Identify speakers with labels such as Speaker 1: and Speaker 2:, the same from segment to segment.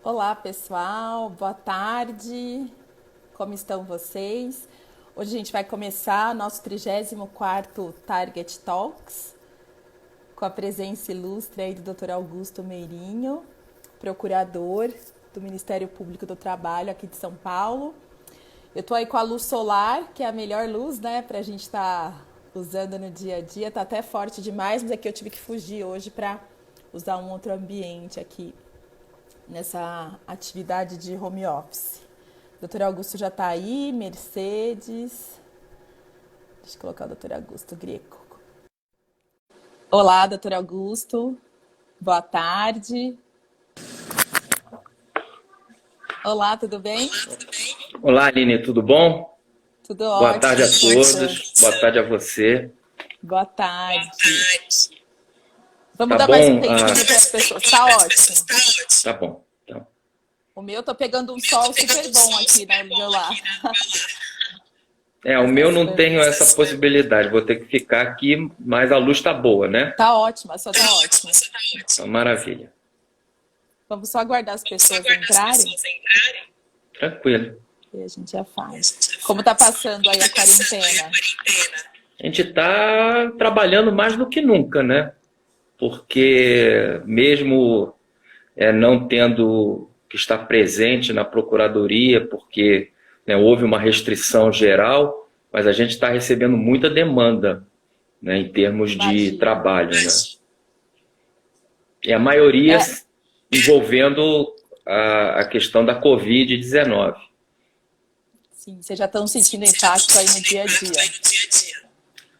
Speaker 1: Olá, pessoal. Boa tarde. Como estão vocês? Hoje a gente vai começar nosso 34º Target Talks com a presença ilustre aí do Dr. Augusto Meirinho, procurador do Ministério Público do Trabalho aqui de São Paulo. Eu tô aí com a luz solar, que é a melhor luz, né, pra gente estar usando no dia a dia. Tá até forte demais, mas aqui eu tive que fugir hoje para usar um outro ambiente aqui nessa atividade de home office. Doutor Augusto já está aí, Mercedes. Deixa eu colocar o doutor Augusto Greco. Olá, doutor Augusto. Boa tarde. Olá, tudo bem?
Speaker 2: Olá, Aline, tudo bom?
Speaker 1: Tudo
Speaker 2: Boa
Speaker 1: ótimo.
Speaker 2: tarde a todos, boa tarde a você.
Speaker 1: Boa tarde. Vamos
Speaker 2: Tá
Speaker 1: dar mais um
Speaker 2: bom?
Speaker 1: tempinho para as pessoas. Tá ótimo.
Speaker 2: Tá bom. Então,
Speaker 1: O meu, tô pegando um sol super bom aqui, né, no meu lado.
Speaker 2: o meu não tenho essa possibilidade, vou ter que ficar aqui, mas a luz tá boa, né?
Speaker 1: Tá ótimo, a sua tá ótima.
Speaker 2: Então, maravilha.
Speaker 1: Vamos só aguardar as pessoas entrarem
Speaker 2: Tranquilo.
Speaker 1: e a gente já faz. Como tá passando aí a quarentena?
Speaker 2: A gente tá trabalhando mais do que nunca, né? Porque mesmo não tendo que estar presente na procuradoria, porque houve uma restrição geral, mas a gente está recebendo muita demanda, né, em termos de trabalho. Né? E a maioria envolvendo a questão da Covid-19.
Speaker 1: Sim, vocês já estão sentindo impacto aí no dia a dia.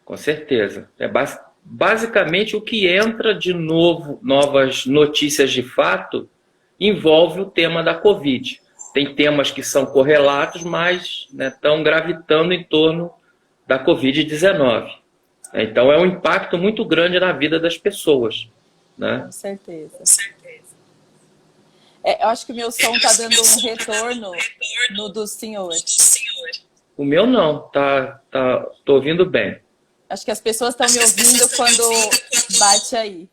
Speaker 2: Com certeza. Basicamente, o que entra de novo, novas notícias de fato, envolve o tema da Covid. Tem temas que são correlatos, mas estão gravitando em torno da Covid-19. Então, é um impacto muito grande na vida das pessoas. Né?
Speaker 1: Com certeza. Eu acho que o meu som está dando um retorno no do senhor.
Speaker 2: O meu não, tô ouvindo bem.
Speaker 1: Acho que as pessoas estão me ouvindo quando bate aí.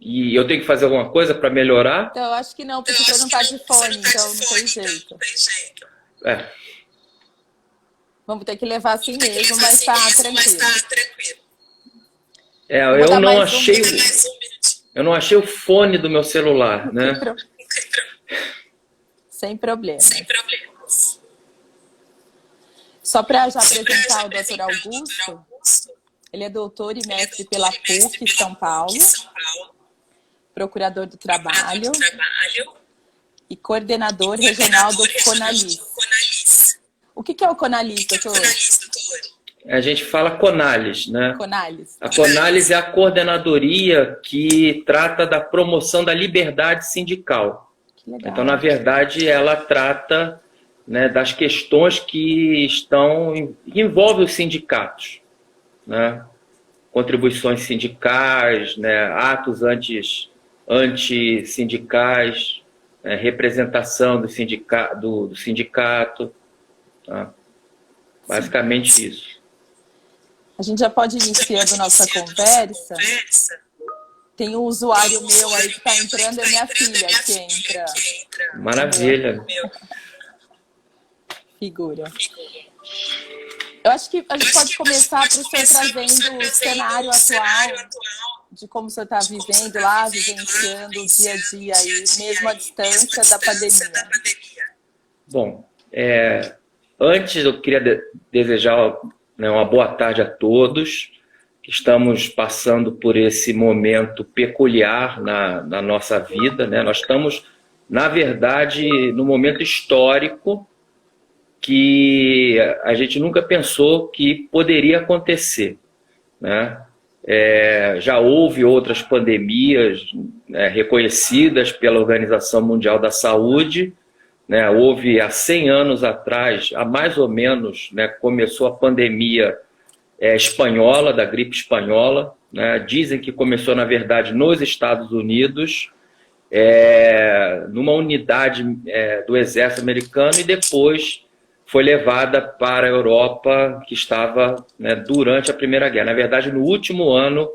Speaker 2: E eu tenho que fazer alguma coisa para melhorar?
Speaker 1: Então, eu acho que não, porque você não está de fone, então não tem jeito. Vamos ter que levar assim mesmo, mas tá tranquilo.
Speaker 2: Eu não achei o fone do meu celular, né?
Speaker 1: Sem problema. Só para já apresentar o Dr. Augusto, ele é doutor e mestre pela PUC São Paulo, procurador do trabalho e coordenador regional do CONALIS. O que é o CONALIS, doutor?
Speaker 2: A gente fala CONALIS, né?
Speaker 1: CONALIS.
Speaker 2: A CONALIS é a coordenadoria que trata da promoção da liberdade sindical.
Speaker 1: Que legal.
Speaker 2: Então, na verdade, ela trata das questões que envolvem os sindicatos, né? Contribuições sindicais, atos antissindicais, representação do sindicato, tá? Basicamente isso.
Speaker 1: A gente já pode ir iniciando nossa conversa. Tem um usuário meu aí que está entrando, é minha filha que entra.
Speaker 2: Maravilha.
Speaker 1: Figura. Eu acho que a gente pode começar por você trazendo o cenário atual de como você está vivendo lá, vivenciando o dia a dia aí, mesmo à distância da pandemia.
Speaker 2: Bom, antes eu queria desejar uma boa tarde a todos. Estamos passando por esse momento peculiar na nossa vida, né? Nós estamos, na verdade, num momento histórico que a gente nunca pensou que poderia acontecer, né? Já houve outras pandemias reconhecidas pela Organização Mundial da Saúde, né? Houve há 100 anos atrás, há mais ou menos, começou a pandemia espanhola, da gripe espanhola, né? Dizem que começou, na verdade, nos Estados Unidos, numa unidade do exército americano, e depois foi levada para a Europa, que estava durante a Primeira Guerra. Na verdade, no último ano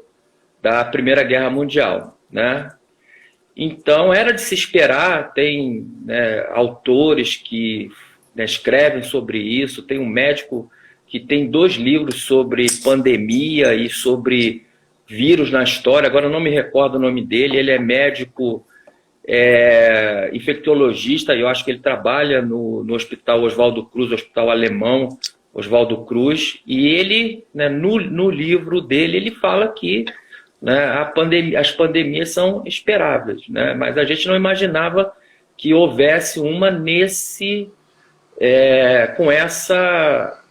Speaker 2: da Primeira Guerra Mundial, né? Então, era de se esperar, tem, né, autores que, né, escrevem sobre isso, tem um médico que tem 2 livros sobre pandemia e sobre vírus na história, agora eu não me recordo o nome dele, ele é médico, infectologista, e eu acho que ele trabalha no Hospital Oswaldo Cruz, Hospital Alemão Oswaldo Cruz, e ele, né, no livro dele, ele fala que, né, as pandemias são esperáveis, né, mas a gente não imaginava que houvesse uma com essa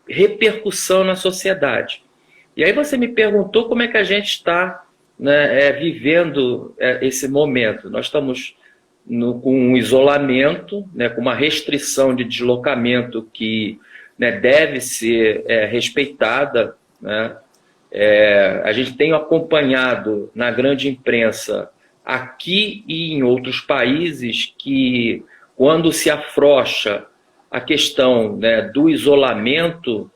Speaker 2: repercussão na sociedade. E aí você me perguntou como é que a gente está, né, vivendo esse momento. Nós estamos com um isolamento, né, com uma restrição de deslocamento que, né, deve ser respeitada, né? A gente tem acompanhado na grande imprensa, aqui e em outros países, que quando se afrouxa a questão, né, do isolamento,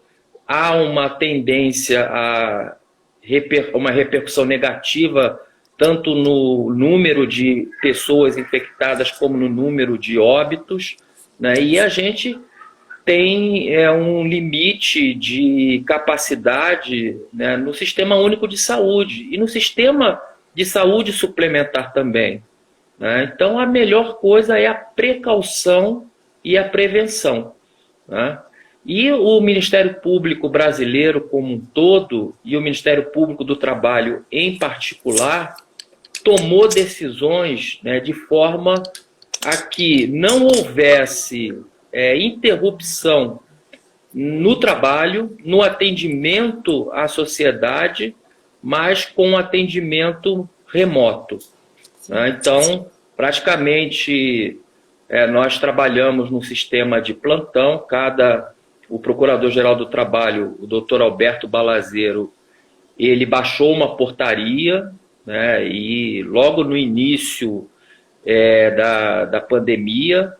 Speaker 2: há uma tendência a uma repercussão negativa, tanto no número de pessoas infectadas como no número de óbitos, né? E a gente tem um limite de capacidade, né, no Sistema Único de Saúde e no Sistema de Saúde Suplementar também, né? Então, a melhor coisa é a precaução e a prevenção, né? E o Ministério Público brasileiro como um todo, e o Ministério Público do Trabalho em particular, tomou decisões, né, de forma a que não houvesse interrupção no trabalho, no atendimento à sociedade, mas com atendimento remoto, né? Então, praticamente, nós trabalhamos num sistema de plantão. O Procurador-Geral do Trabalho, o doutor Alberto Balazeiro, ele baixou uma portaria, né, e logo no início da pandemia,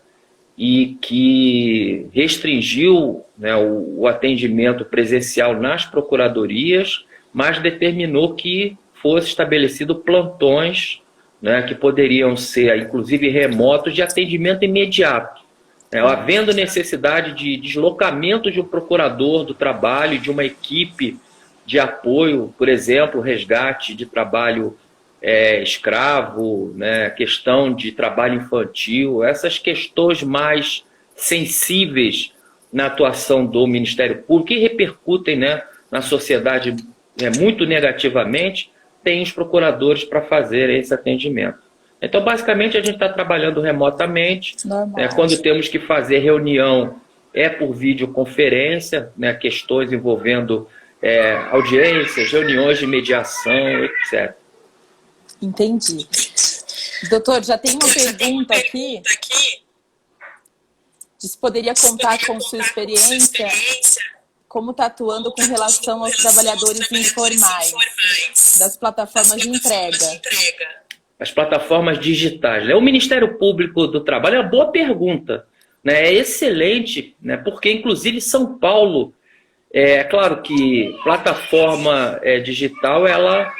Speaker 2: e que restringiu, né, o atendimento presencial nas procuradorias, mas determinou que fosse estabelecido plantões, né, que poderiam ser, inclusive, remotos, de atendimento imediato, né, havendo necessidade de deslocamento de um procurador do trabalho, de uma equipe de apoio, por exemplo, resgate de trabalho escravo, né, questão de trabalho infantil, essas questões mais sensíveis na atuação do Ministério Público, que repercutem, né, na sociedade muito negativamente, tem os procuradores para fazer esse atendimento. Então, basicamente, a gente está trabalhando remotamente. Quando temos que fazer reunião, por videoconferência, né, questões envolvendo audiências, reuniões de mediação, etc.
Speaker 1: Entendi. Doutor, já tem uma pergunta aqui. Se poderia contar com sua experiência, como está atuando com relação aos trabalhadores informais das plataformas de entrega?
Speaker 2: As plataformas digitais, né? O Ministério Público do Trabalho é uma boa pergunta, né? É excelente, né? Porque, inclusive, São Paulo, claro que plataforma digital, ela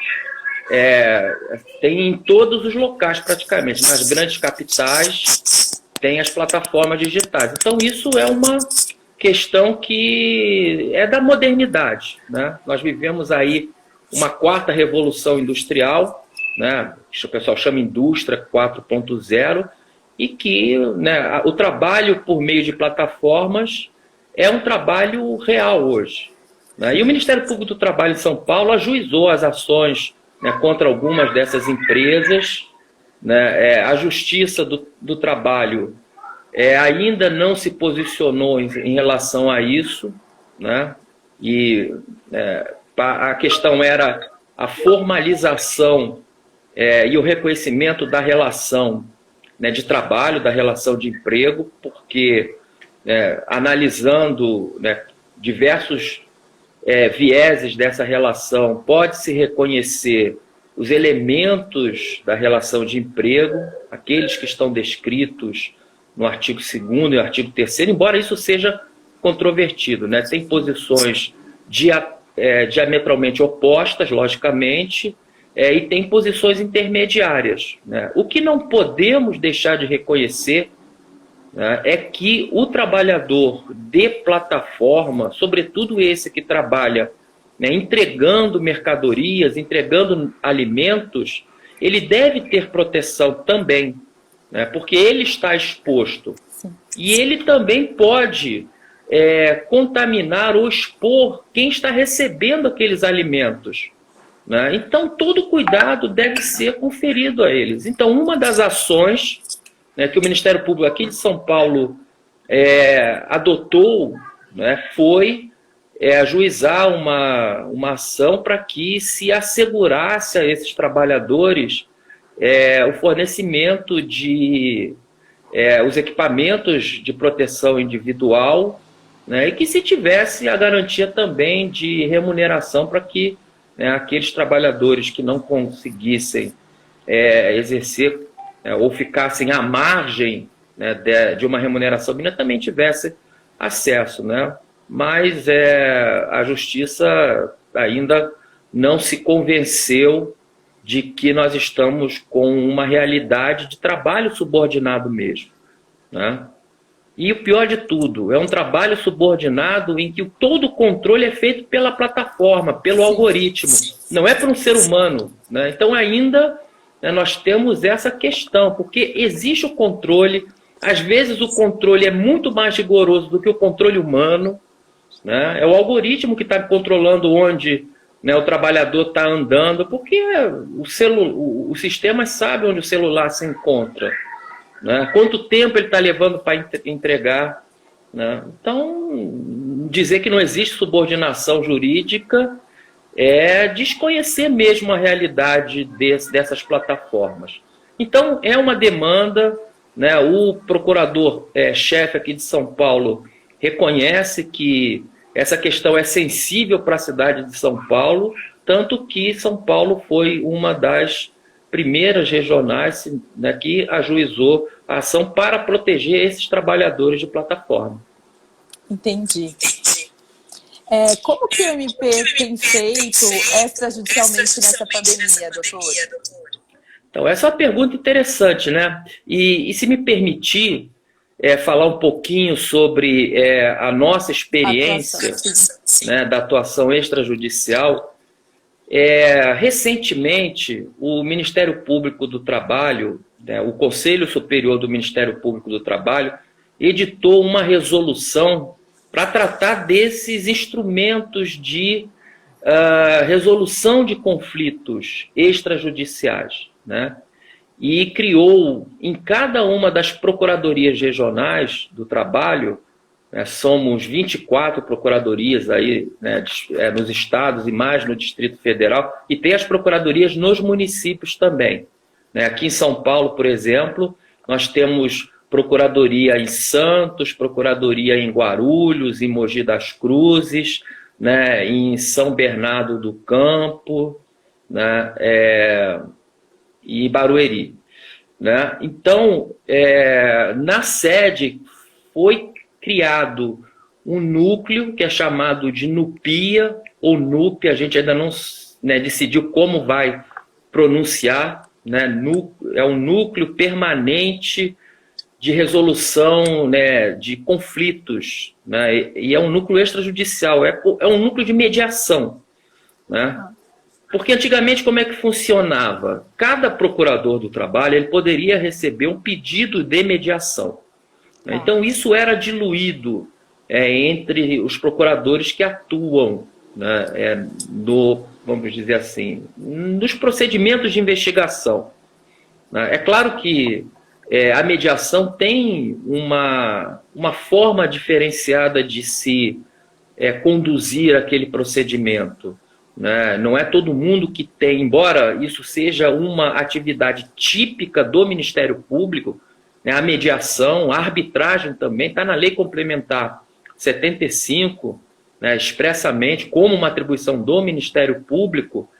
Speaker 2: tem em todos os locais praticamente, nas grandes capitais tem as plataformas digitais. Então isso é uma questão que é da modernidade, né? Nós vivemos aí uma 4ª revolução industrial, né? Que o pessoal chama indústria 4.0, e que, né, o trabalho por meio de plataformas é um trabalho real hoje, né? E o Ministério Público do Trabalho de São Paulo ajuizou as ações, né, contra algumas dessas empresas, né? A Justiça do Trabalho ainda não se posicionou em relação a isso, né? E a questão era a formalização e o reconhecimento da relação, né, de trabalho, da relação de emprego, porque analisando, né, diversos vieses dessa relação, pode-se reconhecer os elementos da relação de emprego, aqueles que estão descritos no artigo 2º e artigo 3º, embora isso seja controvertido, né? Tem posições diametralmente opostas, logicamente, e tem posições intermediárias, né? O que não podemos deixar de reconhecer, né, é que o trabalhador de plataforma, sobretudo esse que trabalha, né, entregando mercadorias, entregando alimentos, ele deve ter proteção também, né, porque ele está exposto.
Speaker 1: Sim.
Speaker 2: E ele também pode contaminar ou expor quem está recebendo aqueles alimentos, né? Então, todo cuidado deve ser conferido a eles. Então, uma das ações, né, que o Ministério Público aqui de São Paulo adotou, né, foi ajuizar uma ação para que se assegurasse a esses trabalhadores o fornecimento de os equipamentos de proteção individual, né, e que se tivesse a garantia também de remuneração para que, né, aqueles trabalhadores que não conseguissem exercer ou ficassem à margem, né, de uma remuneração mínima também tivessem acesso, né? Mas a justiça ainda não se convenceu de que nós estamos com uma realidade de trabalho subordinado mesmo, né? E o pior de tudo, é um trabalho subordinado em que todo o controle é feito pela plataforma, pelo algoritmo, não é para um ser humano, né? Então ainda, né, nós temos essa questão, porque existe o controle, às vezes o controle é muito mais rigoroso do que o controle humano, né? É o algoritmo que está controlando onde, né, o trabalhador está andando, porque o sistema sabe onde o celular se encontra, né? Quanto tempo ele está levando para entregar, né? Então, dizer que não existe subordinação jurídica é desconhecer mesmo a realidade dessas plataformas. Então, é uma demanda, né? O procurador-chefe aqui de São Paulo reconhece que essa questão é sensível para a cidade de São Paulo, tanto que São Paulo foi uma das primeiras regionais, né, que ajuizou a ação para proteger esses trabalhadores de plataforma.
Speaker 1: Entendi. Como que o MP tem feito extrajudicialmente nessa pandemia, doutor?
Speaker 2: Então, essa é uma pergunta interessante, né? E se me permitir falar um pouquinho sobre a nossa experiência, né, da atuação extrajudicial. Recentemente, o Ministério Público do Trabalho, né, o Conselho Superior do Ministério Público do Trabalho, editou uma resolução para tratar desses instrumentos de resolução de conflitos extrajudiciais, né? E criou em cada uma das procuradorias regionais do trabalho, né, somos 24 procuradorias aí, né, nos estados e mais no Distrito Federal, e tem as procuradorias nos municípios também, né? Aqui em São Paulo, por exemplo, nós temos procuradoria em Santos, procuradoria em Guarulhos, em Mogi das Cruzes, né, em São Bernardo do Campo, né, e Barueri, né? Então, na sede foi criado um núcleo que é chamado de NUPIA, ou NUP, a gente ainda não, né, decidiu como vai pronunciar, né? É um núcleo permanente de resolução, né, de conflitos, né? E é um núcleo extrajudicial, é um núcleo de mediação, né? Porque antigamente como é que funcionava? Cada procurador do trabalho ele poderia receber um pedido de mediação. Então isso era diluído entre os procuradores que atuam, né, vamos dizer assim, nos procedimentos de investigação, né? É claro que a mediação tem uma forma diferenciada de se conduzir aquele procedimento, né? Não é todo mundo que tem, embora isso seja uma atividade típica do Ministério Público, né, a mediação, a arbitragem também está na Lei Complementar 75, né, expressamente como uma atribuição do Ministério Público.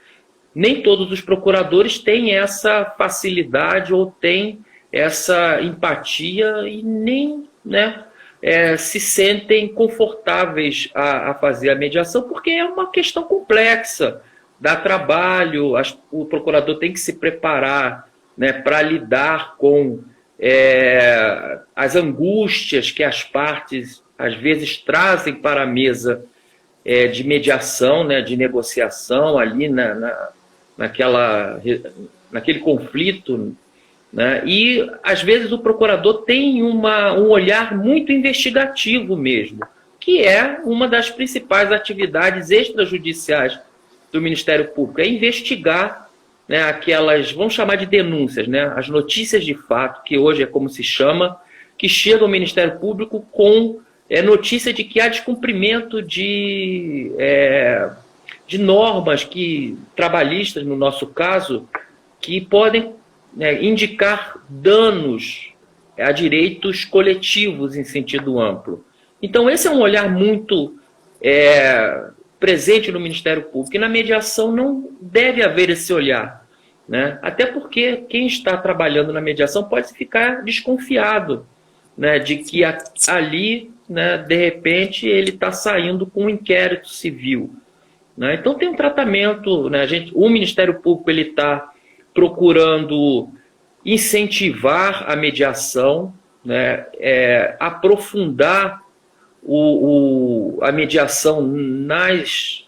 Speaker 2: Nem todos os procuradores têm essa facilidade ou têm essa empatia e nem, né, se sentem confortáveis a fazer a mediação, porque é uma questão complexa, dá trabalho, o procurador tem que se preparar, né, para lidar com as angústias que as partes às vezes trazem para a mesa de mediação, né, de negociação ali naquele conflito, né? E às vezes o procurador tem um olhar muito investigativo mesmo, que é uma das principais atividades extrajudiciais do Ministério Público, é investigar, né, aquelas, vamos chamar de denúncias, né, as notícias de fato, que hoje é como se chama, que chegam ao Ministério Público com notícia de que há descumprimento de normas trabalhistas, no nosso caso, que podem indicar danos a direitos coletivos em sentido amplo. Então, esse é um olhar muito presente no Ministério Público, e na mediação não deve haver esse olhar, né? Até porque quem está trabalhando na mediação pode ficar desconfiado, né, de que ali, né, de repente, ele está saindo com um inquérito civil, né? Então tem um tratamento, né, o Ministério Público está procurando incentivar a mediação, né, aprofundar a mediação nas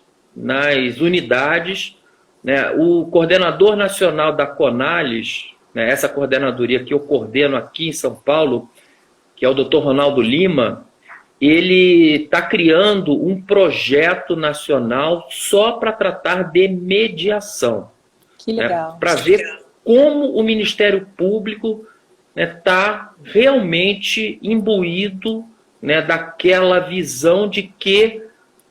Speaker 2: unidades, né? O coordenador nacional da CONALES, né, essa coordenadoria que eu coordeno aqui em São Paulo, que é o Dr. Ronaldo Lima, ele está criando um projeto nacional só para tratar de mediação.
Speaker 1: Que legal.
Speaker 2: Né, para ver como o Ministério Público está realmente imbuído, né, daquela visão de que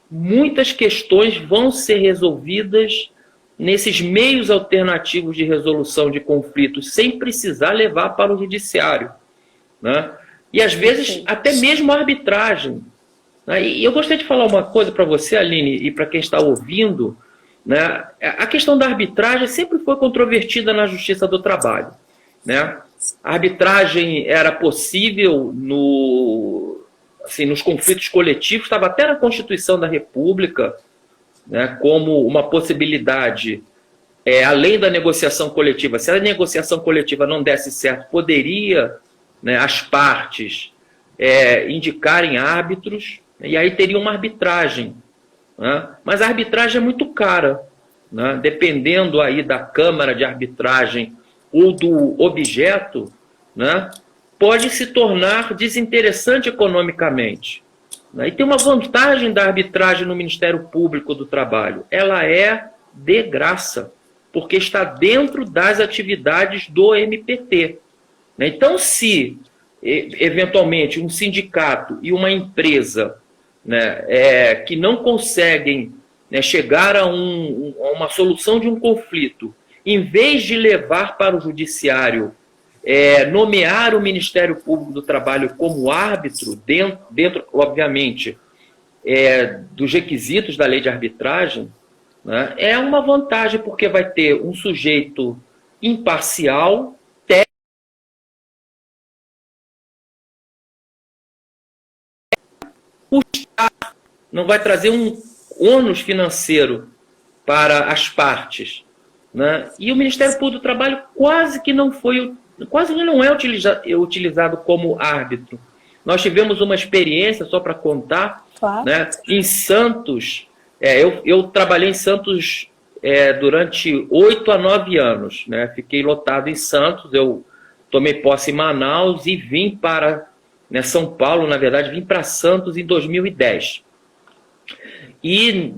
Speaker 2: muitas questões vão ser resolvidas nesses meios alternativos de resolução de conflitos, sem precisar levar para o judiciário, né? E às vezes até mesmo a arbitragem, né? E eu gostaria de falar uma coisa para você, Aline, e para quem está ouvindo, né? A questão da arbitragem sempre foi controvertida na Justiça do Trabalho, né? A arbitragem era possível nos conflitos coletivos, estava até na Constituição da República, né, como uma possibilidade, além da negociação coletiva. Se a negociação coletiva não desse certo, poderia, né, as partes indicarem árbitros, e aí teria uma arbitragem, né? Mas a arbitragem é muito cara, né? Dependendo aí da Câmara de Arbitragem ou do objeto, né, pode se tornar desinteressante economicamente. E tem uma vantagem da arbitragem no Ministério Público do Trabalho. Ela é de graça, porque está dentro das atividades do MPT. Então, se eventualmente um sindicato e uma empresa, né, que não conseguem, né, chegar a uma solução de um conflito, em vez de levar para o judiciário, nomear o Ministério Público do Trabalho como árbitro, dentro obviamente, dos requisitos da lei de arbitragem, né, é uma vantagem, porque vai ter um sujeito imparcial, não vai trazer um ônus financeiro para as partes, né? E o Ministério Público do Trabalho quase que não é utilizado como árbitro. Nós tivemos uma experiência, só para contar, claro, né, em Santos. Eu trabalhei em Santos durante 8 a 9 anos, né? Fiquei lotado em Santos, eu tomei posse em Manaus e vim para, né, São Paulo, na verdade, vim para Santos em 2010. E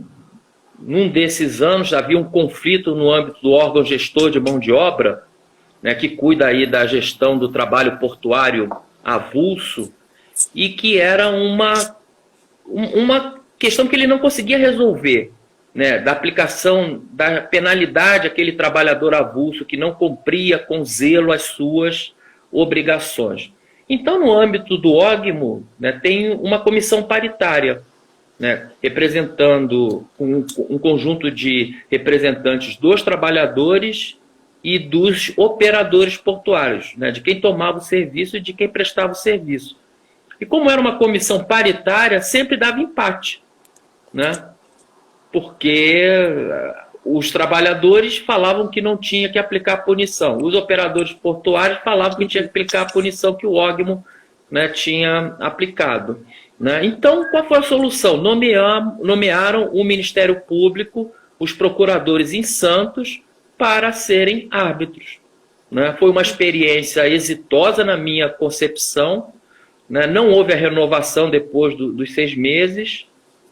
Speaker 2: num desses anos havia um conflito no âmbito do órgão gestor de mão de obra, né, que cuida aí da gestão do trabalho portuário avulso, e que era uma questão que ele não conseguia resolver, né, da aplicação da penalidade àquele trabalhador avulso que não cumpria com zelo as suas obrigações. Então, no âmbito do OGMO, né, tem uma comissão paritária, né, representando um conjunto de representantes dos trabalhadores e dos operadores portuários, né, de quem tomava o serviço e de quem prestava o serviço. E como era uma comissão paritária, sempre dava empate, né, porque os trabalhadores falavam que não tinha que aplicar punição. Os operadores portuários falavam que tinha que aplicar a punição que o Ogmo, né, tinha aplicado. Né? Então, qual foi a solução? Nomearam o Ministério Público, os procuradores em Santos, para serem árbitros. Né? Foi uma experiência exitosa na minha concepção. Né? Não houve a renovação depois dos 6 meses,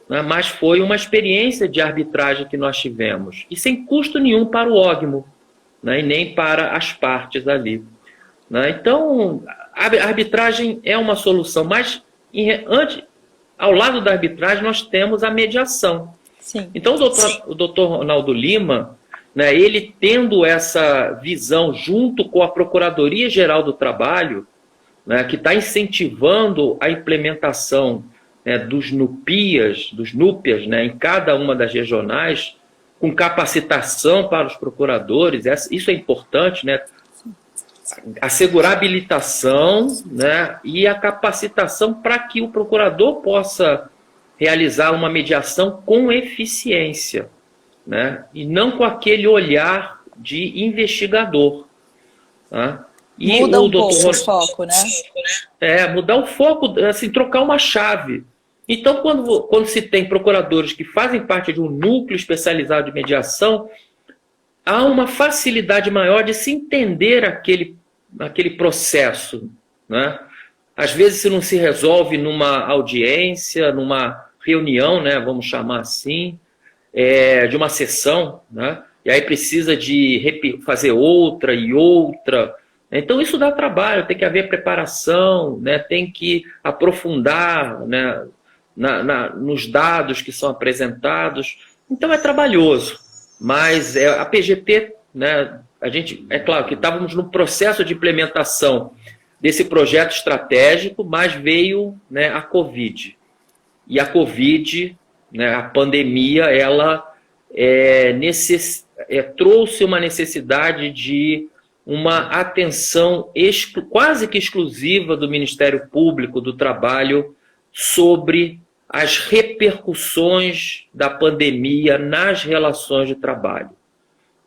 Speaker 2: né? Mas foi uma experiência de arbitragem que nós tivemos. E sem custo nenhum para o Ogmo, né? E nem para as partes ali. Né? Então, a arbitragem é uma solução, mas ao lado da arbitragem nós temos a mediação.
Speaker 1: Sim.
Speaker 2: Então, o doutor Ronaldo Lima, né, ele tendo essa visão junto com a Procuradoria-Geral do Trabalho, né, que está incentivando a implementação, né, dos NUPIAs, né, em cada uma das regionais, com capacitação para os procuradores, isso é importante, né, assegurar a habilitação, né, e a capacitação para que o procurador possa realizar uma mediação com eficiência, né, e não com aquele olhar de investigador. Tá? E
Speaker 1: muda um pouco o foco, né?
Speaker 2: Mudar o foco, assim, trocar uma chave. Então, quando se tem procuradores que fazem parte de um núcleo especializado de mediação, há uma facilidade maior de se entender aquele processo. Né? Às vezes, se não se resolve numa audiência, numa reunião, né, vamos chamar assim, de uma sessão, né? E aí precisa de fazer outra e outra. Então, isso dá trabalho, tem que haver preparação, né? Tem que aprofundar, né, nos dados que são apresentados. Então, é trabalhoso. Mas a PGT, né, é claro que estávamos no processo de implementação desse projeto estratégico, mas veio, né, a Covid. E a Covid, né, a pandemia, ela trouxe uma necessidade de uma atenção quase que exclusiva do Ministério Público do Trabalho sobre as repercussões da pandemia nas relações de trabalho.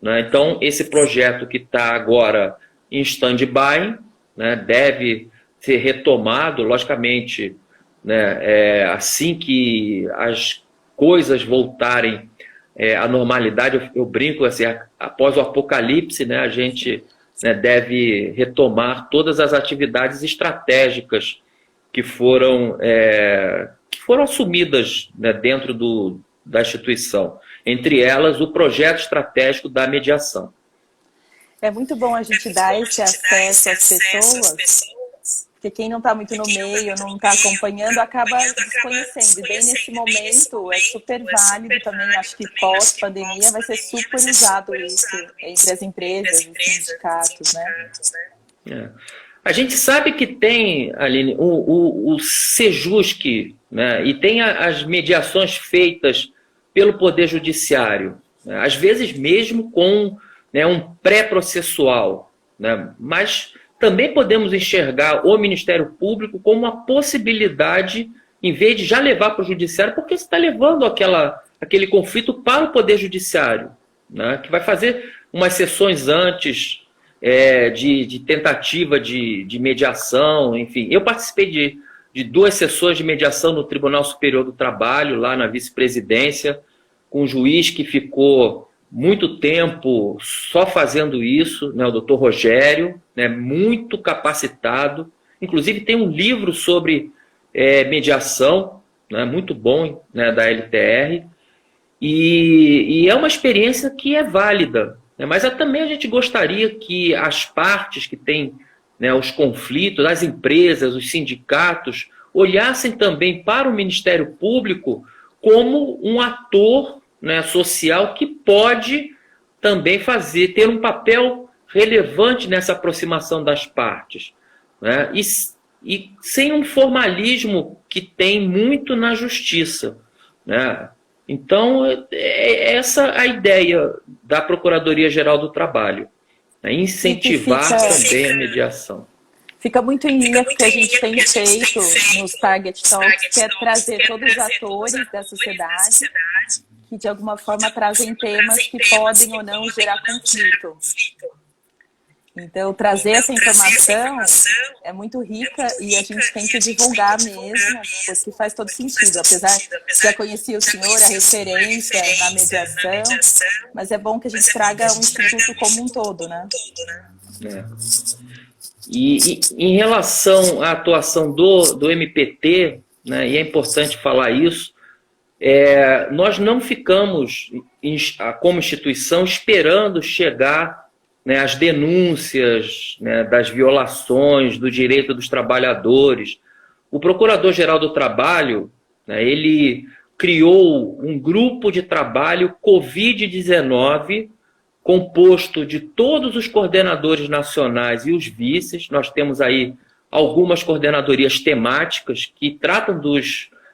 Speaker 2: Né? Então, esse projeto que está agora em stand-by, né, deve ser retomado, logicamente, né, assim que as coisas voltarem à normalidade. Eu brinco assim, após o apocalipse, né, a gente, né, deve retomar todas as atividades estratégicas que foram assumidas, né, dentro da instituição. Entre elas, o projeto estratégico da mediação.
Speaker 1: É muito bom a gente dar esse acesso às pessoas, porque quem não está muito no meio, não está acompanhando, acaba desconhecendo. E bem nesse momento é super válido também, acho que pós-pandemia vai ser super usado isso entre as empresas, os sindicatos, né?
Speaker 2: A gente sabe que tem, Aline, o Sejusc, né, e tem as mediações feitas pelo Poder Judiciário, né, às vezes mesmo com, né, um pré-processual, né, mas também podemos enxergar o Ministério Público como uma possibilidade, em vez de já levar para o Judiciário, porque você está levando aquele conflito para o Poder Judiciário, né, que vai fazer umas sessões antes de tentativa de mediação, enfim. Eu participei de 2 sessões de mediação no Tribunal Superior do Trabalho, lá na vice-presidência, com um juiz que ficou muito tempo só fazendo isso, né, o doutor Rogério, né, muito capacitado. Inclusive tem um livro sobre mediação, né, muito bom, né, da LTR, e é uma experiência que é válida, né, mas também a gente gostaria que as partes que têm, né, os conflitos, as empresas, os sindicatos, olhassem também para o Ministério Público como um ator, né, social que pode também ter um papel relevante nessa aproximação das partes, né, e sem um formalismo que tem muito na justiça, né. Então, essa a ideia da Procuradoria-Geral do Trabalho, né, incentivar também a mediação.
Speaker 1: Fica muito em linha com o que a gente tem feito nos Target Talks, que é trazer todos os atores da sociedade que de alguma forma trazem temas que podem ou não gerar conflito. Então, trazer essa informação é muito rica e a gente tem que divulgar mesmo, porque faz todo sentido. Apesar de já conhecer o senhor, a referência na mediação, mas é bom que a gente traga um instituto como um todo, né?
Speaker 2: E em relação à atuação do MPT, né, e é importante falar isso, nós não ficamos, como instituição, esperando chegar, né, as denúncias, né, das violações do direito dos trabalhadores. O Procurador-Geral do Trabalho, né, ele criou um grupo de trabalho Covid-19, composto de todos os coordenadores nacionais e os vices. Nós temos aí algumas coordenadorias temáticas que tratam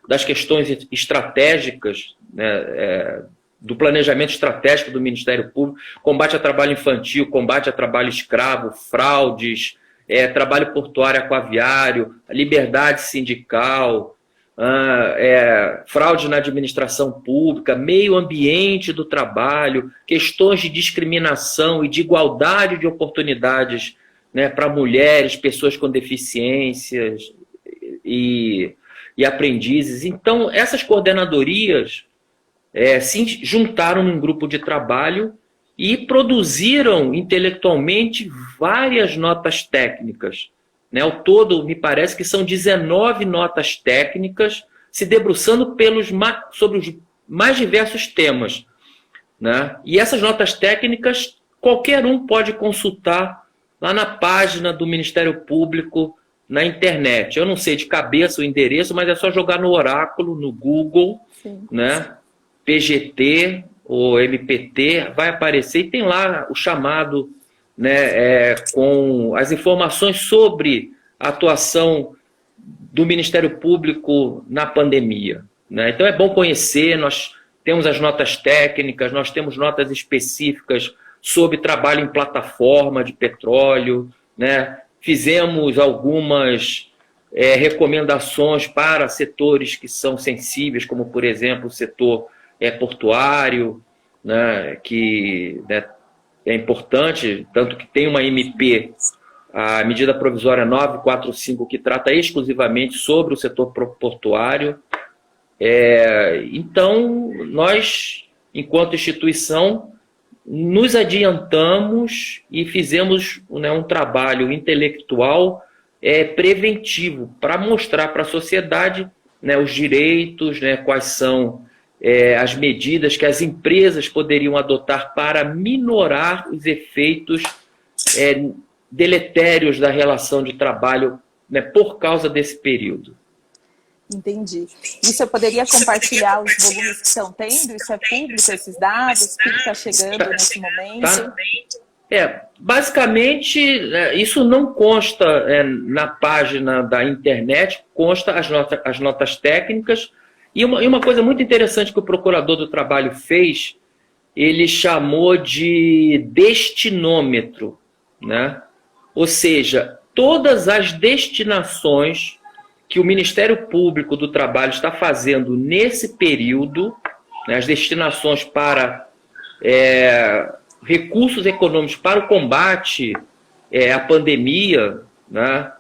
Speaker 2: das questões estratégicas, né, do planejamento estratégico do Ministério Público, combate a trabalho infantil, combate a trabalho escravo, fraudes, trabalho portuário aquaviário, liberdade sindical, fraude na administração pública, meio ambiente do trabalho, questões de discriminação e de igualdade de oportunidades, né, para mulheres, pessoas com deficiências e aprendizes. Então, essas coordenadorias se juntaram num grupo de trabalho e produziram intelectualmente várias notas técnicas. Né? Ao todo, me parece que são 19 notas técnicas se debruçando sobre os mais diversos temas. Né? E essas notas técnicas, qualquer um pode consultar lá na página do Ministério Público na internet. Eu não sei de cabeça o endereço, mas é só jogar no Oráculo, no Google, né? PGT ou MPT, vai aparecer e tem lá o chamado, né, com as informações sobre a atuação do Ministério Público na pandemia. Né? Então é bom conhecer, nós temos as notas técnicas, nós temos notas específicas sobre trabalho em plataforma de petróleo, né? Fizemos algumas recomendações para setores que são sensíveis, como, por exemplo, o setor portuário, né, que, né, é importante, tanto que tem uma MP, a medida provisória 945, que trata exclusivamente sobre o setor portuário. Então, nós, enquanto instituição, nos adiantamos e fizemos, né, um trabalho intelectual preventivo para mostrar para a sociedade, né, os direitos, né, quais são as medidas que as empresas poderiam adotar para minorar os efeitos deletérios da relação de trabalho, né, por causa desse período.
Speaker 1: Entendi. E você poderia compartilhar os volumes que estão tendo? Isso é público, esses dados? O que está chegando nesse momento?
Speaker 2: Basicamente, isso não consta na página da internet, consta as notas técnicas. E uma coisa muito interessante que o Procurador do Trabalho fez, ele chamou de destinômetro, né? Ou seja, todas as destinações que o Ministério Público do Trabalho está fazendo nesse período, né, as destinações para recursos econômicos para o combate à pandemia, né,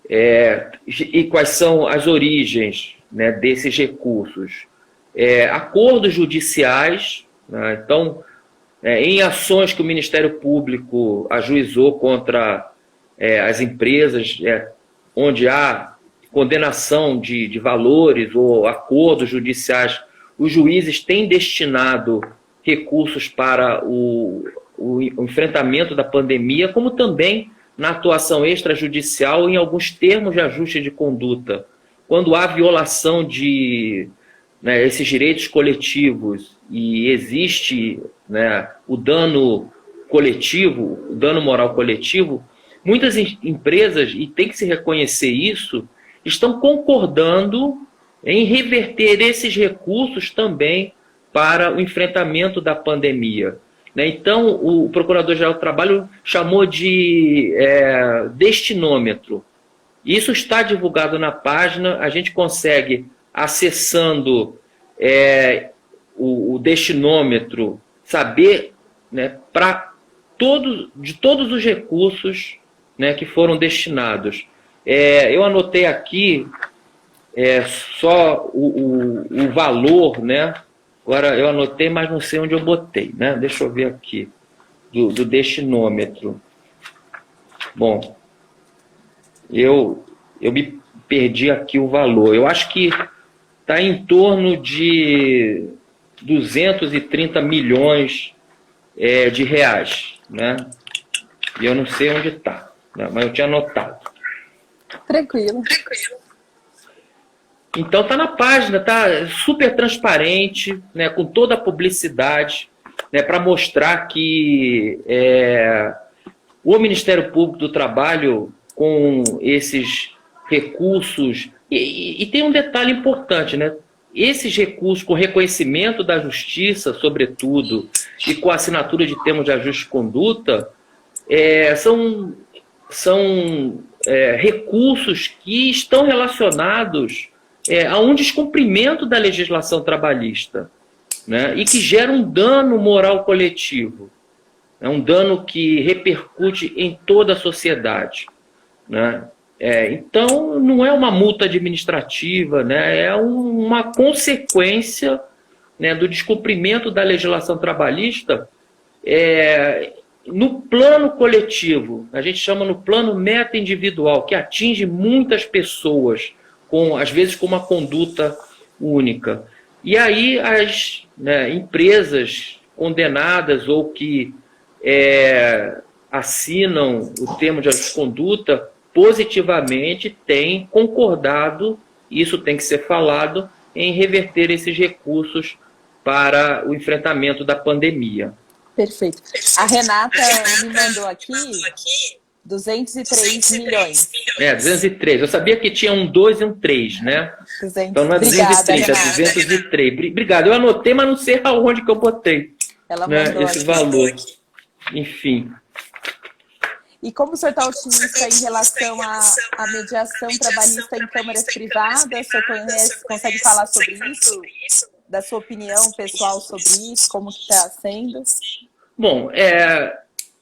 Speaker 2: e quais são as origens, né, desses recursos. Acordos judiciais, né, então, em ações que o Ministério Público ajuizou contra as empresas, onde há condenação de valores ou acordos judiciais, os juízes têm destinado recursos para o enfrentamento da pandemia, como também na atuação extrajudicial em alguns termos de ajuste de conduta. Quando há violação de, né, esses direitos coletivos e existe, né, o dano coletivo, o dano moral coletivo, muitas empresas, e tem que se reconhecer isso, estão concordando em reverter esses recursos também para o enfrentamento da pandemia. Então, o Procurador-Geral do Trabalho chamou de destinômetro. Isso está divulgado na página, a gente consegue, acessando o destinômetro, saber, né, de todos os recursos, né, que foram destinados. Eu anotei aqui só o valor, né? Agora eu anotei, mas não sei onde eu botei, né? Deixa eu ver aqui, do destinômetro. Bom, eu me perdi aqui o valor. Eu acho que está em torno de 230 milhões de reais, né? E eu não sei onde está, né? Mas eu tinha anotado.
Speaker 1: Tranquilo.
Speaker 2: Então está na página, está super transparente, né, com toda a publicidade, né, para mostrar que o Ministério Público do Trabalho, com esses recursos, e tem um detalhe importante, né? Esses recursos, com reconhecimento da justiça, sobretudo, e com a assinatura de termos de ajuste de conduta, são recursos que estão relacionados a um descumprimento da legislação trabalhista, né, e que gera um dano moral coletivo, um dano que repercute em toda a sociedade, né? Então, não é uma multa administrativa, né, é uma consequência, né, do descumprimento da legislação trabalhista no plano coletivo. A gente chama no plano meta-individual, que atinge muitas pessoas, às vezes com uma conduta única. E aí as, né, empresas condenadas ou que assinam o termo de ajuste de conduta positivamente têm concordado, isso tem que ser falado, em reverter esses recursos para o enfrentamento da pandemia.
Speaker 1: Perfeito. A Renata me mandou aqui 203 milhões.
Speaker 2: 203. Eu sabia que tinha um 2 e um 3, né?
Speaker 1: 200.
Speaker 2: Então não é 230, é 203. Obrigado. Eu anotei, mas não sei aonde que eu botei.
Speaker 1: Ela mandou
Speaker 2: esse
Speaker 1: aqui.
Speaker 2: valor. Enfim.
Speaker 1: E como o senhor está otimista em relação à mediação trabalhista em câmaras privadas? O senhor consegue falar sobre isso? Da sua opinião pessoal sobre isso? Como que está sendo?
Speaker 2: Bom,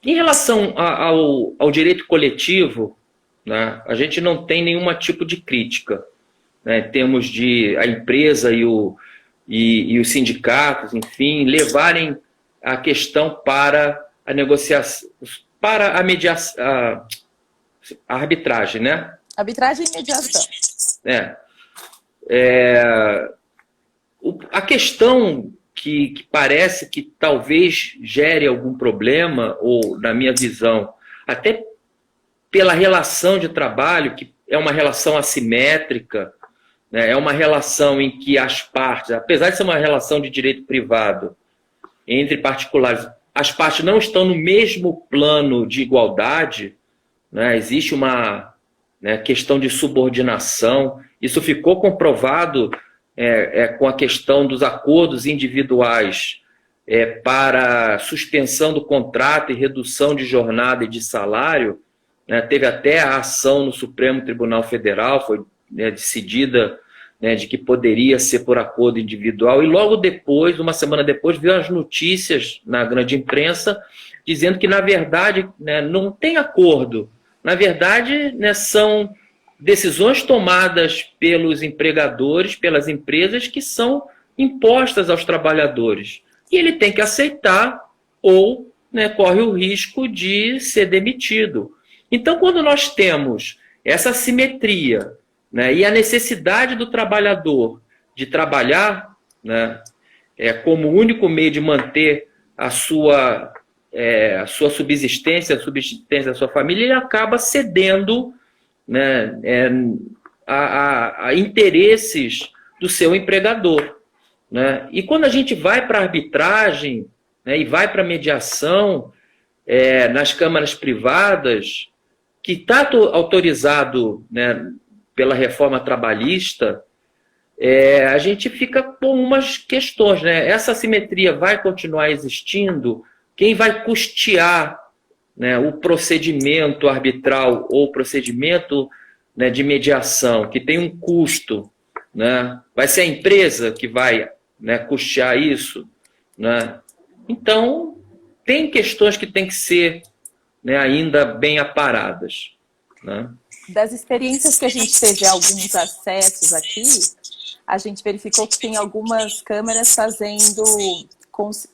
Speaker 2: em relação ao direito coletivo, né, a gente não tem nenhum tipo de crítica, né? Temos a empresa e os sindicatos, enfim, levarem a questão para a negociação, para a mediação, a arbitragem, né?
Speaker 1: Arbitragem e mediação.
Speaker 2: A questão que parece que talvez gere algum problema, ou na minha visão, até pela relação de trabalho, que é uma relação assimétrica, né? É uma relação em que as partes, apesar de ser uma relação de direito privado entre particulares, as partes não estão no mesmo plano de igualdade, né? Existe uma, né, questão de subordinação. Isso ficou comprovado com a questão dos acordos individuais para suspensão do contrato e redução de jornada e de salário, né? Teve até a ação no Supremo Tribunal Federal, foi, né, decidida, né, de que poderia ser por acordo individual, e logo depois, uma semana depois, veio as notícias na grande imprensa dizendo que, na verdade, né, não tem acordo. Na verdade, né, são decisões tomadas pelos empregadores, pelas empresas, que são impostas aos trabalhadores. E ele tem que aceitar ou, né, corre o risco de ser demitido. Então, quando nós temos essa assimetria, né, e a necessidade do trabalhador de trabalhar, né, como único meio de manter a sua subsistência, a subsistência da sua família, ele acaba cedendo, né, a interesses do seu empregador, né? E quando a gente vai para a arbitragem, né, e vai para a mediação nas câmaras privadas, que está autorizado, né, pela reforma trabalhista, a gente fica com umas questões, né? Essa assimetria vai continuar existindo? Quem vai custear, né, o procedimento arbitral ou procedimento, né, de mediação, que tem um custo, né? Vai ser a empresa que vai né, custear isso, né? Então, tem questões que têm que ser, né, ainda bem aparadas, né?
Speaker 1: Das experiências que a gente teve alguns acessos aqui, a gente verificou que tem algumas câmaras fazendo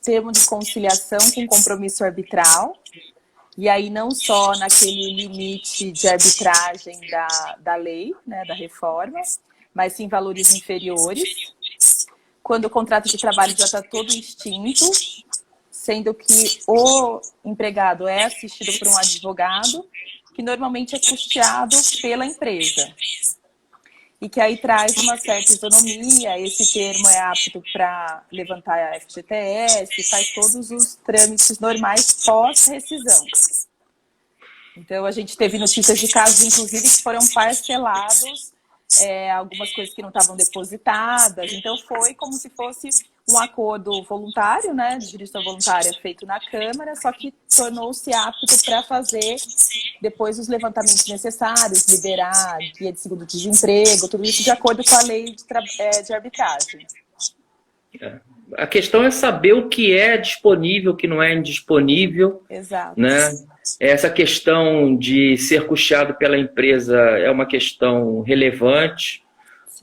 Speaker 1: termo de conciliação com compromisso arbitral, e aí não só naquele limite de arbitragem da lei, né, da reforma, mas sim valores inferiores, quando o contrato de trabalho já está todo extinto, sendo que o empregado é assistido por um advogado, que normalmente é custeado pela empresa. E que aí traz uma certa isonomia, esse termo é apto para levantar a FGTS, faz todos os trâmites normais pós-rescisão. Então, a gente teve notícias de casos, inclusive, que foram parcelados, algumas coisas que não estavam depositadas. Então, foi como se fosse um acordo voluntário, né, de jurisdição voluntária feito na Câmara, só que tornou-se apto para fazer depois os levantamentos necessários, liberar guia de seguro-desemprego, tudo isso de acordo com a lei de arbitragem.
Speaker 2: A questão é saber o que é disponível, o que não é indisponível.
Speaker 1: Exato.
Speaker 2: Né? Essa questão de ser custeado pela empresa é uma questão relevante.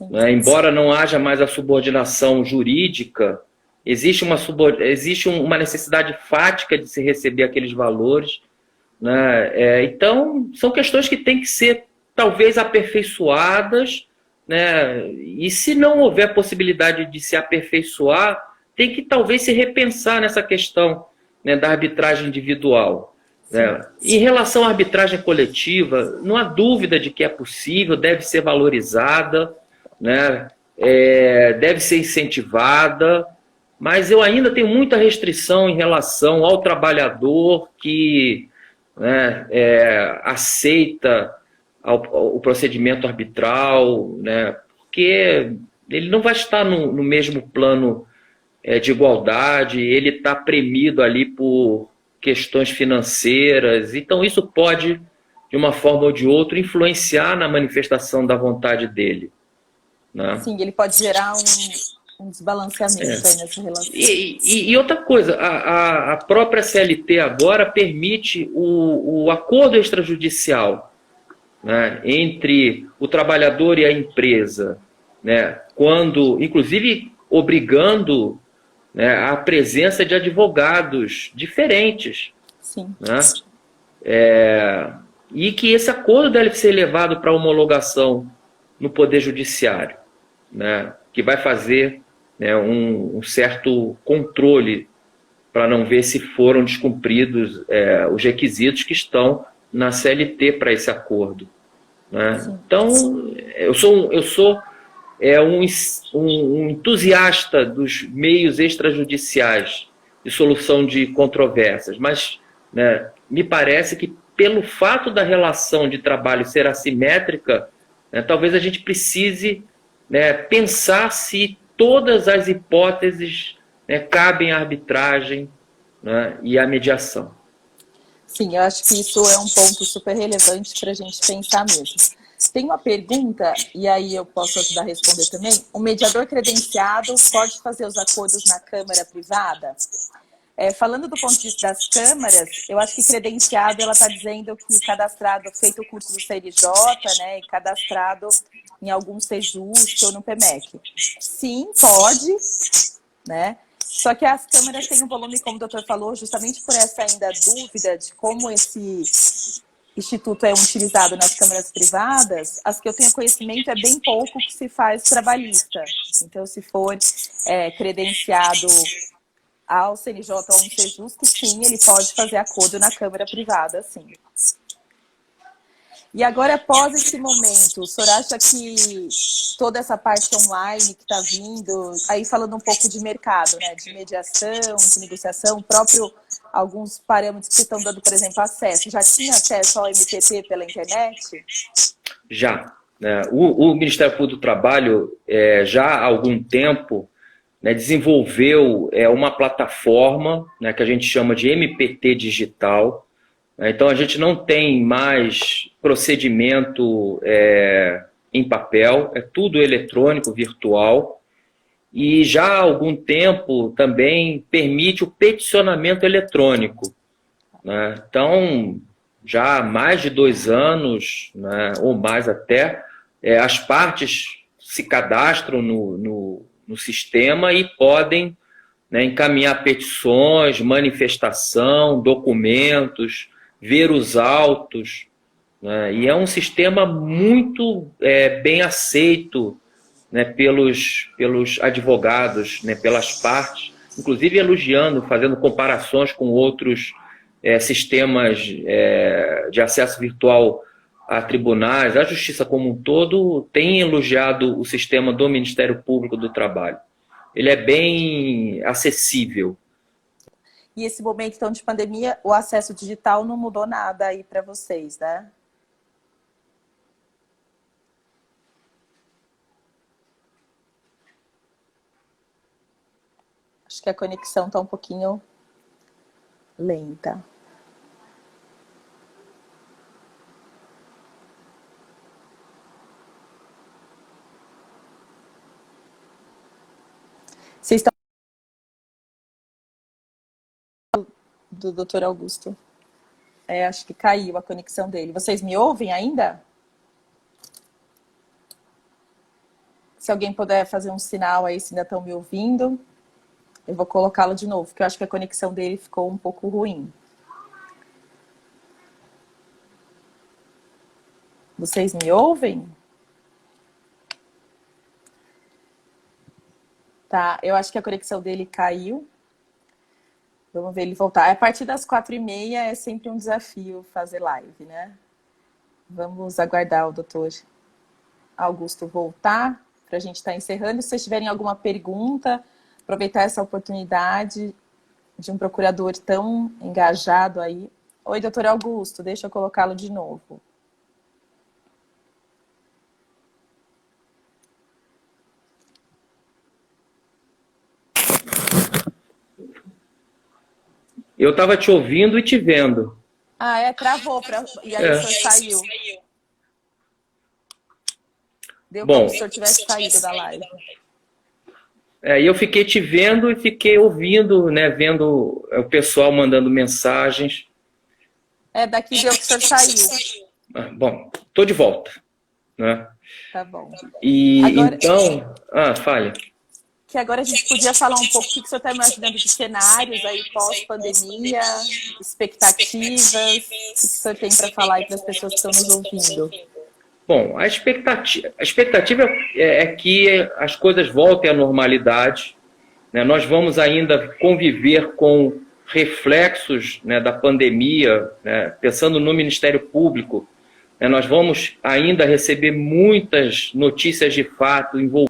Speaker 2: Né? Embora não haja mais a subordinação jurídica, existe uma necessidade fática de se receber aqueles valores. Né? Então, são questões que têm que ser, talvez, aperfeiçoadas. Né? E se não houver possibilidade de se aperfeiçoar, tem que talvez se repensar nessa questão, né, da arbitragem individual. Né? Em relação à arbitragem coletiva, não há dúvida de que é possível, deve ser valorizada, né? Deve ser incentivada, mas eu ainda tenho muita restrição em relação ao trabalhador que, né, aceita o procedimento arbitral, né, porque ele não vai estar no mesmo plano de igualdade, ele está premido ali por questões financeiras, então isso pode, de uma forma ou de outra, influenciar na manifestação da vontade dele. Né?
Speaker 1: Sim, ele pode gerar um desbalanceamento aí nessa relação.
Speaker 2: E outra coisa, a própria CLT agora permite o acordo extrajudicial, né, entre o trabalhador e a empresa, né, quando, inclusive, obrigando, né, a presença de advogados diferentes.
Speaker 1: Sim.
Speaker 2: Né? E que esse acordo deve ser levado para homologação no Poder Judiciário, né, que vai fazer, né, um certo controle para não ver se foram descumpridos os requisitos que estão na CLT para esse acordo. Né? Então, eu sou um entusiasta dos meios extrajudiciais de solução de controvérsias, mas, né, me parece que pelo fato da relação de trabalho ser assimétrica, né, talvez a gente precise, né, pensar se todas as hipóteses, né, cabem à arbitragem, né, e à mediação.
Speaker 1: Sim, eu acho que isso é um ponto super relevante para a gente pensar mesmo. Tem uma pergunta, e aí eu posso ajudar a responder também. O mediador credenciado pode fazer os acordos na Câmara privada? Falando do ponto de vista das câmaras, eu acho que credenciado, ela está dizendo que cadastrado, feito o curso do CNJ, né, e cadastrado em algum Sejusc ou no PMEC. Sim, pode, né? Só que as câmaras têm um volume, como o doutor falou, justamente por essa ainda dúvida de como esse instituto é utilizado nas câmaras privadas, as que eu tenho conhecimento é bem pouco que se faz trabalhista. Então, se for credenciado ao CNJ ou ao Sejusc, sim, ele pode fazer acordo na câmara privada, sim. E agora, após esse momento, o senhor acha que toda essa parte online que está vindo, aí falando um pouco de mercado, né, de mediação, de negociação, alguns parâmetros que estão dando, por exemplo, acesso. Já tinha acesso ao MPP pela internet?
Speaker 2: Já. Né? O Ministério Público do Trabalho, já há algum tempo, né, desenvolveu uma plataforma, né, que a gente chama de MPT Digital. Então, a gente não tem mais procedimento em papel, é tudo eletrônico, virtual. e já há algum tempo também permite o peticionamento eletrônico, né? Então, já há mais de 2 anos, né, ou mais até, as partes se cadastram no sistema e podem, né, encaminhar petições, manifestação, documentos, ver os autos, né, e é um sistema muito bem aceito, né, pelos advogados, né, pelas partes, inclusive elogiando, fazendo comparações com outros sistemas de acesso virtual a tribunais. A justiça como um todo tem elogiado o sistema do Ministério Público do Trabalho. Ele é bem acessível.
Speaker 1: E esse momento então de pandemia, o acesso digital não mudou nada aí para vocês, né? Acho que a conexão está um pouquinho lenta. Vocês estão do Dr. Augusto? Acho que caiu a conexão dele. Vocês me ouvem ainda? Se alguém puder fazer um sinal aí, se ainda estão me ouvindo, eu vou colocá-lo de novo, porque eu acho que a conexão dele ficou um pouco ruim. Vocês me ouvem? Tá, eu acho que a conexão dele caiu. Vamos ver ele voltar. A partir das 4h30 é sempre um desafio fazer live, né? Vamos aguardar o doutor Augusto voltar para a gente estar encerrando. Se vocês tiverem alguma pergunta, aproveitar essa oportunidade de um procurador tão engajado aí. Oi, doutor Augusto, deixa eu colocá-lo de novo.
Speaker 2: Eu estava te ouvindo e te vendo.
Speaker 1: Travou, e aí o senhor saiu. Deu
Speaker 2: Bom,
Speaker 1: como se o senhor tivesse saído da live.
Speaker 2: E eu fiquei te vendo e fiquei ouvindo, né, vendo o pessoal mandando mensagens.
Speaker 1: Daqui deu que o senhor saiu.
Speaker 2: Bom, estou de volta, né?
Speaker 1: Tá bom.
Speaker 2: E agora, então... fale.
Speaker 1: Que agora a gente podia falar um pouco o que o senhor está imaginando de cenários aí pós-pandemia, expectativas, o que o senhor tem para falar aí para as pessoas que estão nos ouvindo?
Speaker 2: Bom, a expectativa é que as coisas voltem à normalidade, né? Nós vamos ainda conviver com reflexos, né, da pandemia, né? Pensando no Ministério Público, né? Nós vamos ainda receber muitas notícias de fato envolvidas.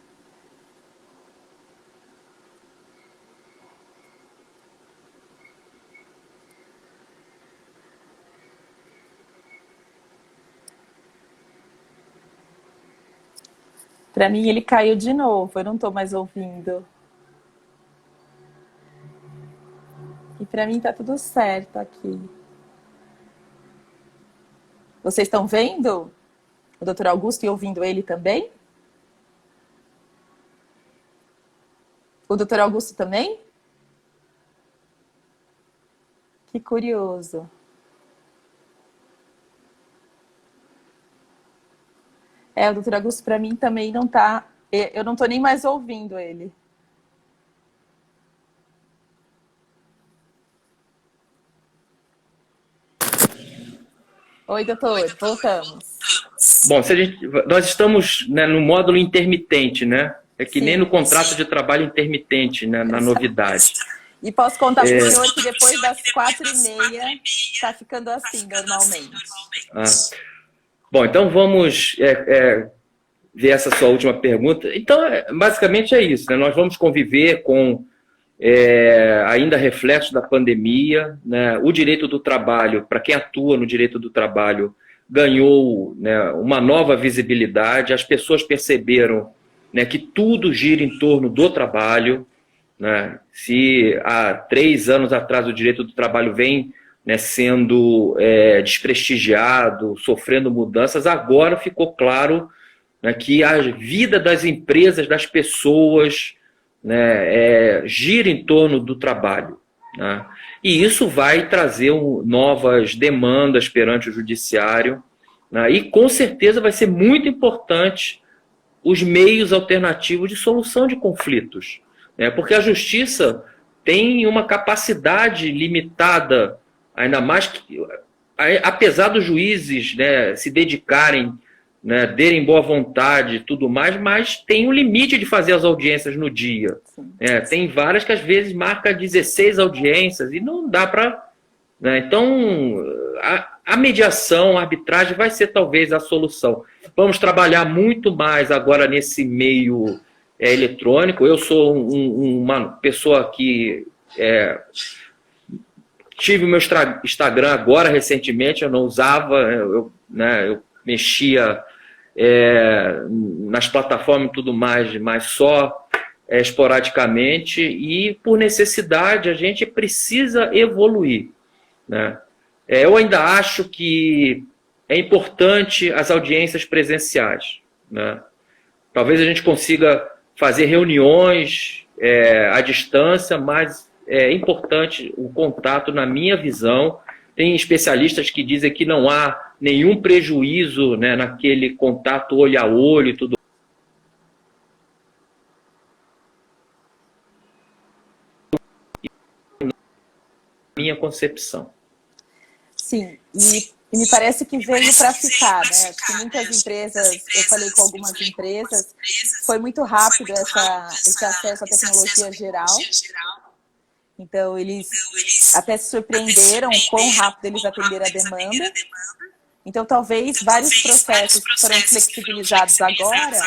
Speaker 1: Para mim, ele caiu de novo, eu não estou mais ouvindo. E para mim tá tudo certo aqui. Vocês estão vendo o Dr. Augusto e ouvindo ele também? O Dr. Augusto também? Que curioso. O Dr. Augusto para mim também não tá... Eu não tô nem mais ouvindo ele. Oi, doutor, voltamos.
Speaker 2: Bom, nós estamos, né, no módulo intermitente, né? É que Sim. Nem no contrato de trabalho intermitente, né, na novidade.
Speaker 1: E posso contar para o senhor que depois das 4h30 está ficando assim, normalmente.
Speaker 2: Bom, então vamos ver essa sua última pergunta. Então, basicamente é isso, né? Nós vamos conviver com ainda reflexos da pandemia, né? O direito do trabalho, para quem atua no direito do trabalho, ganhou, né, uma nova visibilidade. As pessoas perceberam, né, que tudo gira em torno do trabalho, né? Se há 3 anos atrás o direito do trabalho vem, né, sendo desprestigiado, sofrendo mudanças, agora ficou claro, né, que a vida das empresas, das pessoas, né, gira em torno do trabalho, né? E isso vai trazer novas demandas perante o judiciário, né? E com certeza vai ser muito importante os meios alternativos de solução de conflitos, né? Porque a justiça tem uma capacidade limitada, ainda mais que, apesar dos juízes, né, se dedicarem, né, derem boa vontade e tudo mais, mas tem um limite de fazer as audiências no dia. Tem várias que às vezes marca 16 audiências e não dá para... Né? Então, a mediação, a arbitragem vai ser talvez a solução. Vamos trabalhar muito mais agora nesse meio eletrônico. Eu sou uma pessoa que tive o meu Instagram agora recentemente, eu não usava, eu mexia nas plataformas e tudo mais, mas só esporadicamente, e por necessidade a gente precisa evoluir, né? Eu ainda acho que é importante as audiências presenciais, né? Talvez a gente consiga fazer reuniões à distância, mas é importante o contato, na minha visão. Tem especialistas que dizem que não há nenhum prejuízo, né, naquele contato olho a olho e tudo. Minha concepção.
Speaker 1: Sim, e me parece que veio para ficar, né? Acho que muitas empresas, eu falei com algumas empresas, foi muito rápido esse acesso à tecnologia geral. Então, eles até se surpreenderam quão rápido eles atenderam a demanda. Então, talvez vários processos que foram flexibilizados agora,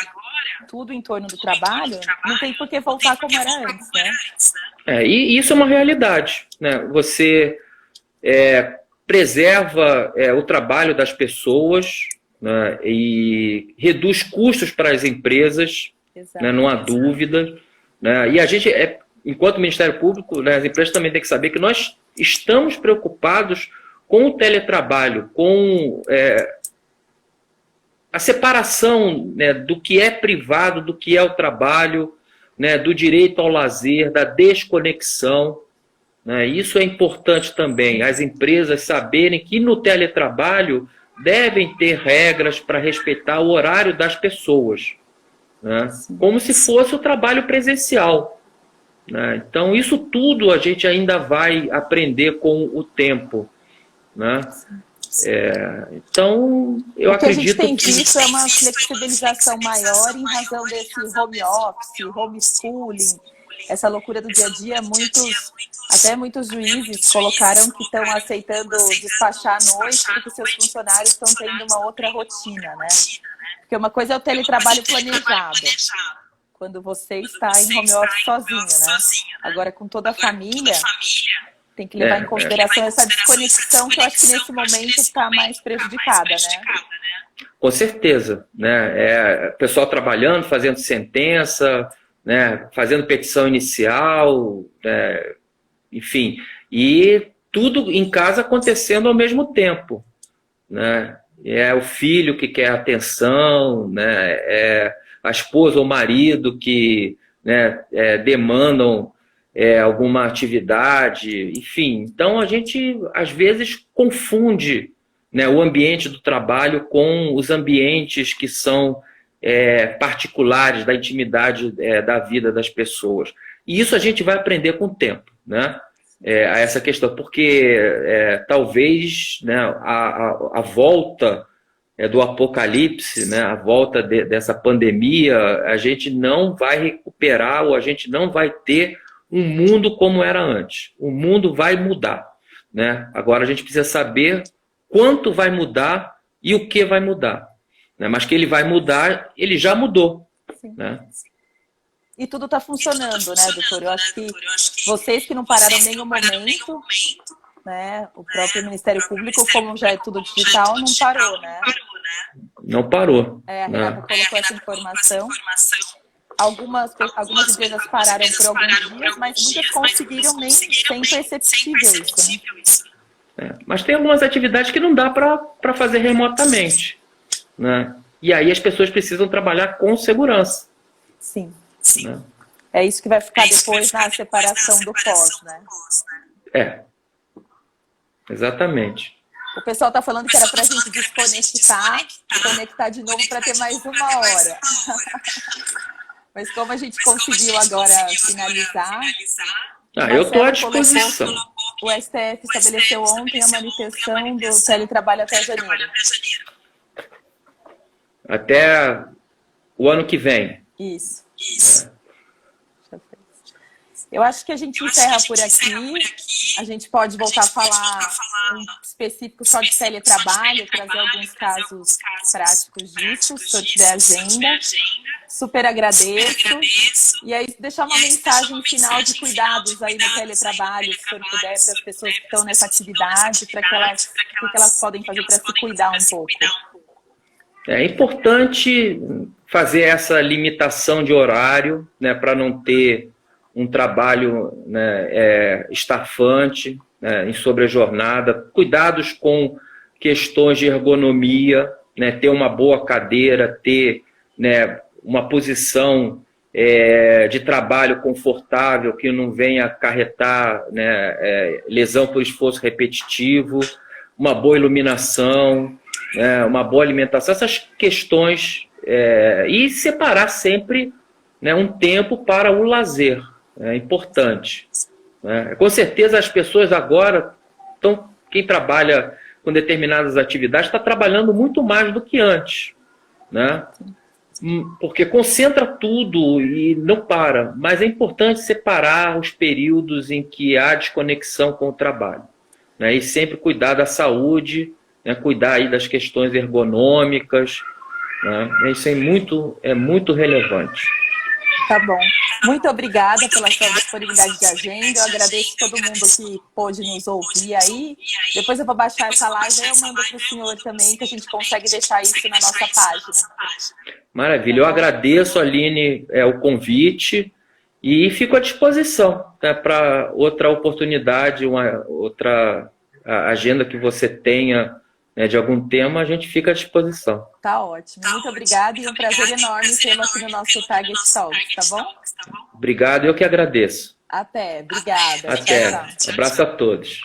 Speaker 1: tudo em torno do trabalho, não tem por que voltar como era antes, né?
Speaker 2: E isso é uma realidade, né? Você preserva o trabalho das pessoas, né, e reduz custos para as empresas, né, não há dúvida, né? E a gente, enquanto Ministério Público, né, as empresas também têm que saber que nós estamos preocupados com o teletrabalho, com a separação, né, do que é privado, do que é o trabalho, né, do direito ao lazer, da desconexão, né? Isso é importante também, as empresas saberem que no teletrabalho devem ter regras para respeitar o horário das pessoas, né? Como se fosse o trabalho presencial, né? Então, isso tudo a gente ainda vai aprender com o tempo, né? Então, eu acredito que...
Speaker 1: O que a gente tem visto é uma flexibilização maior em razão desse home office, homeschooling, essa loucura do dia a dia. Até muitos juízes colocaram que estão aceitando despachar à noite porque seus funcionários estão tendo uma outra rotina, né? Porque uma coisa é o teletrabalho planejado, quando você está em home office sozinho, né? Agora, com toda a família, tem que levar em consideração essa desconexão que eu acho que nesse momento está mais prejudicada, né?
Speaker 2: Com certeza, né? O pessoal trabalhando, fazendo sentença, né? Fazendo petição inicial, né? Enfim, e tudo em casa acontecendo ao mesmo tempo, né? É o filho que quer atenção, né? É a esposa ou o marido que, né, demandam alguma atividade, enfim. Então, a gente, às vezes, confunde, né, o ambiente do trabalho com os ambientes que são particulares, da intimidade da vida das pessoas. E isso a gente vai aprender com o tempo, né? A essa questão, porque talvez, né, a volta do apocalipse, né, a volta dessa pandemia, a gente não vai recuperar, ou a gente não vai ter um mundo como era antes. O mundo vai mudar, né? Agora a gente precisa saber quanto vai mudar e o que vai mudar, né? Mas que ele vai mudar, ele já mudou. Sim. Né?
Speaker 1: E tudo está funcionando, né, doutor? Eu acho que vocês que não pararam em nenhum momento, né? O próprio Ministério Público, como já é tudo digital, não parou, né?
Speaker 2: Não parou.
Speaker 1: A Renata colocou essa informação. Algumas empresas pararam por alguns dias, mas muitas conseguiram nem sem perceptível isso, né?
Speaker 2: Mas tem algumas atividades que não dá para fazer remotamente, né? E aí as pessoas precisam trabalhar com segurança.
Speaker 1: Sim.
Speaker 2: Né?
Speaker 1: É isso que vai ficar depois na separação do pós, né?
Speaker 2: É, exatamente.
Speaker 1: O pessoal está falando que era para a gente desconectar e conectar de novo para ter mais uma hora. Mas como a gente conseguiu agora finalizar...
Speaker 2: Eu estou à disposição.
Speaker 1: O STF estabeleceu ontem a manutenção do teletrabalho até janeiro.
Speaker 2: Até o ano que vem.
Speaker 1: Isso. Eu acho que a gente encerra por aqui. A gente pode voltar a falar um específico só de teletrabalho, trazer alguns casos práticos disso, se eu tiver agenda. Super agradeço. E aí, deixar uma mensagem final de cuidados aí no teletrabalho, se o senhor puder, para as pessoas que estão nessa atividade, para que o que elas podem fazer para se cuidar um pouco.
Speaker 2: É importante fazer essa limitação de horário, né, para não ter um trabalho, né, estafante, né, em sobrejornada. Cuidados com questões de ergonomia, né, ter uma boa cadeira, ter, né, uma posição de trabalho confortável que não venha acarretar, né, lesão por esforço repetitivo, uma boa iluminação, uma boa alimentação, essas questões, e separar sempre, né, um tempo para o lazer, é importante. Né? Com certeza as pessoas agora, quem trabalha com determinadas atividades está trabalhando muito mais do que antes, né? Porque concentra tudo e não para, mas é importante separar os períodos em que há desconexão com o trabalho, né? E sempre cuidar da saúde, né? Cuidar aí das questões ergonômicas, né? Isso é muito relevante.
Speaker 1: Tá bom. Muito obrigada pela sua disponibilidade de agenda. Eu agradeço todo mundo que pôde nos ouvir aí. Depois eu vou baixar essa live e eu mando para o senhor também, que a gente consegue deixar isso na nossa página.
Speaker 2: Maravilha. Eu agradeço, Aline, o convite e fico à disposição, né, para outra oportunidade, outra agenda que você tenha, né, de algum tema, a gente fica à disposição.
Speaker 1: Tá ótimo. Muito obrigada e um prazer enorme tê-lo aqui no nosso Target Talks, tá bom?
Speaker 2: Obrigado, eu que agradeço.
Speaker 1: Até. Obrigada.
Speaker 2: Até.
Speaker 1: Tchau, tchau.
Speaker 2: Abraço a todos.